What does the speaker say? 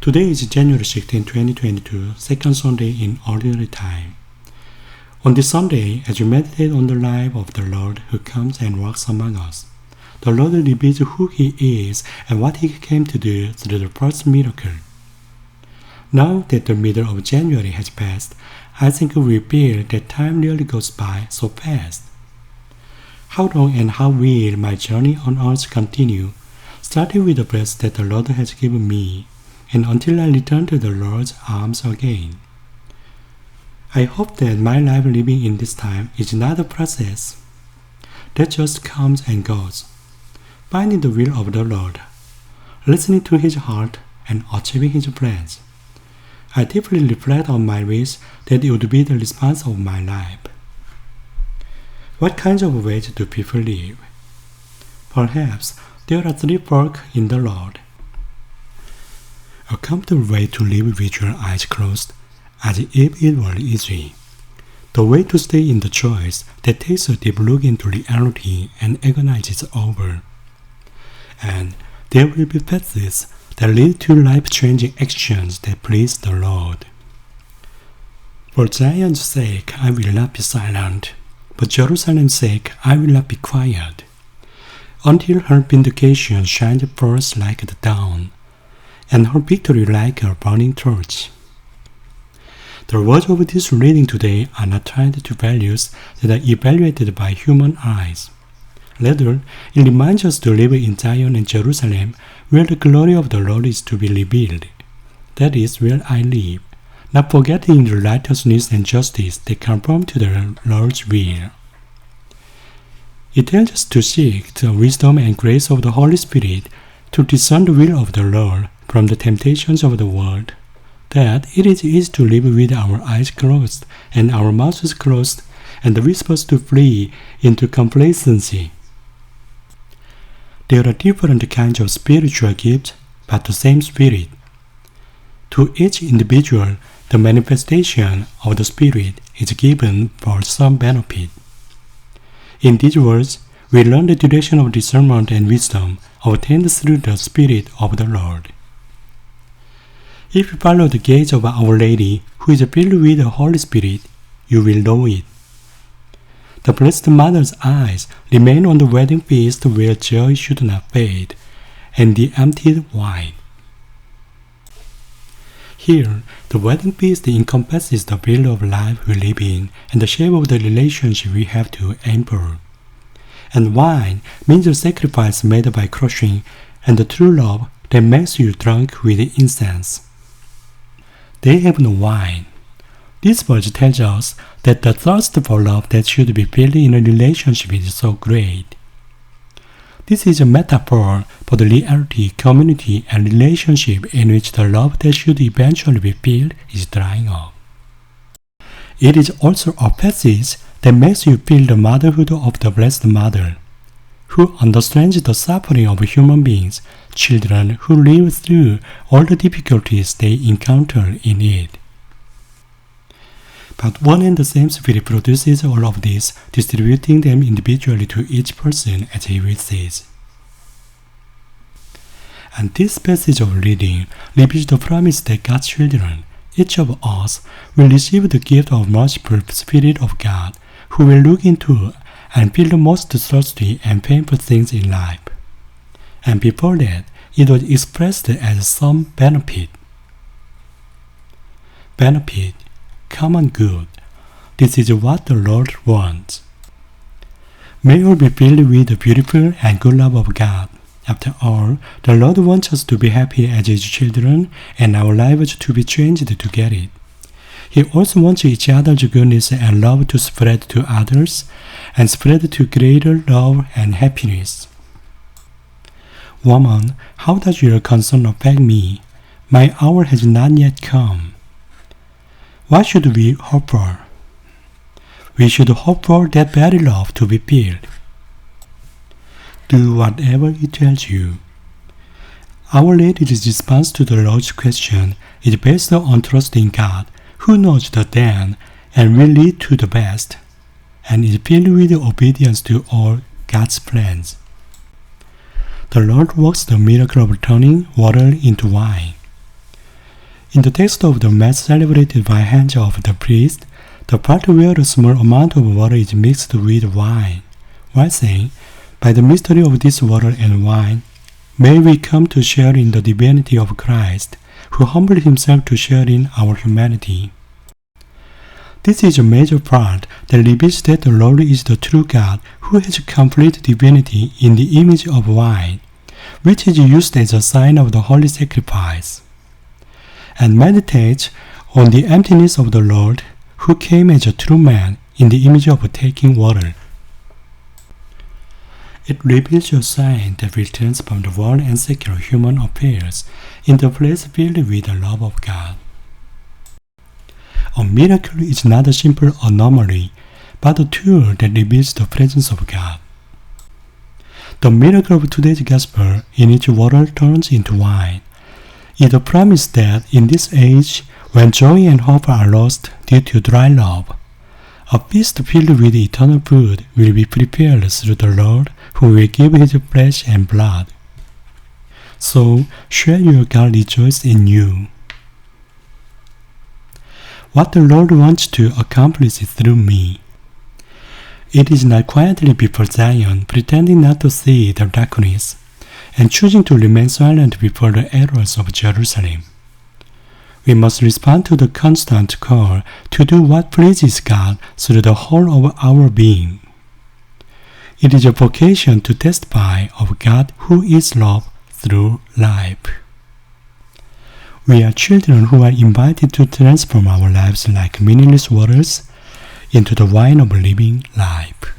Today is January 16, 2022, second Sunday in Ordinary Time. On this Sunday, as we meditate on the life of the Lord who comes and walks among us, the Lord reveals who He is and what He came to do through the first miracle. Now that the middle of January has passed, I think we feel that time really goes by so fast. How long and how will my journey on earth continue, starting with the breath that the Lord has given me, and until I return to the Lord's arms again? I hope that my life living in this time is not a process that just comes and goes, finding the will of the Lord, listening to His heart, and achieving His plans. I deeply reflect on my wish that it would be the response of my life. What kinds of ways do people live? Perhaps there are three folk in the Lord. A comfortable way to live with your eyes closed, as if it were easy. The way to stay in the choice that takes a deep look into reality and agonizes over. And there will be paths that lead to life-changing actions that please the Lord. For Zion's sake I will not be silent, for Jerusalem's sake I will not be quiet, until her vindication shines forth like the dawn, and her victory like a burning torch. The words of this reading today are not tied to values that are evaluated by human eyes. Rather, it reminds us to live in Zion and Jerusalem, where the glory of the Lord is to be revealed. That is where I live, not forgetting the righteousness and justice that conform to the Lord's will. It tells us to seek the wisdom and grace of the Holy Spirit to discern the will of the Lord from the temptations of the world, that it is easy to live with our eyes closed and our mouths closed, and the whispers to flee into complacency. There are different kinds of spiritual gifts, but the same Spirit. To each individual, the manifestation of the Spirit is given for some benefit. In these words, we learn the direction of discernment and wisdom obtained through the Spirit of the Lord. If you follow the gaze of Our Lady, who is filled with the Holy Spirit, you will know it. The Blessed Mother's eyes remain on the wedding feast where joy should not fade, and the emptied wine. Here, the wedding feast encompasses the field of life we live in and the shape of the relationship we have to aim for. And wine means the sacrifice made by crushing and the true love that makes you drunk with incense. They have no wine. This verse tells us that the thirst for love that should be filled in a relationship is so great. This is a metaphor for the reality, community, and relationship in which the love that should eventually be filled is drying up. It is also a passage that makes you feel the motherhood of the Blessed Mother, who understands the suffering of human beings, children who live through all the difficulties they encounter in it. But one and the same Spirit produces all of this, distributing them individually to each person as He wishes. And this passage of reading reveals the promise that God's children, each of us, will receive the gift of merciful Spirit of God, who will look into and feel the most thirsty and painful things in life. And before that, it was expressed as some benefit. Benefit, common good. This is what the Lord wants. May all be filled with the beautiful and good love of God. After all, the Lord wants us to be happy as His children and our lives to be changed to get it. He also wants each other's goodness and love to spread to others and spread to greater love and happiness. Woman, how does your concern affect me? My hour has not yet come. What should we hope for? We should hope for that very love to be filled. Do whatever it tells you. Our Lady's response to the Lord's question is based on trusting God, who knows the then and will lead to the best, and is filled with obedience to all God's plans. The Lord works the miracle of turning water into wine. In the text of the Mass celebrated by hands of the priest, the part where a small amount of water is mixed with wine, while saying, "By the mystery of this water and wine, may we come to share in the divinity of Christ, who humbled himself to share in our humanity." This is a major part that reveals that the Lord is the true God who has complete divinity in the image of wine, which is used as a sign of the holy sacrifice, and meditates on the emptiness of the Lord who came as a true man in the image of taking water. It reveals a sign that will transform the world and secular human affairs into a place filled with the love of God. A miracle is not a simple anomaly, but a tool that reveals the presence of God. The miracle of today's gospel, in which water turns into wine, is a promise that in this age, when joy and hope are lost due to dry love, a feast filled with eternal food will be prepared through the Lord, who will give his flesh and blood. So, shall your God rejoice in you. What the Lord wants to accomplish is through me. It is not quietly before Zion, pretending not to see the darkness, and choosing to remain silent before the errors of Jerusalem. We must respond to the constant call to do what pleases God through the whole of our being. It is a vocation to testify of God who is love through life. We are children who are invited to transform our lives like meaningless waters into the wine of living life.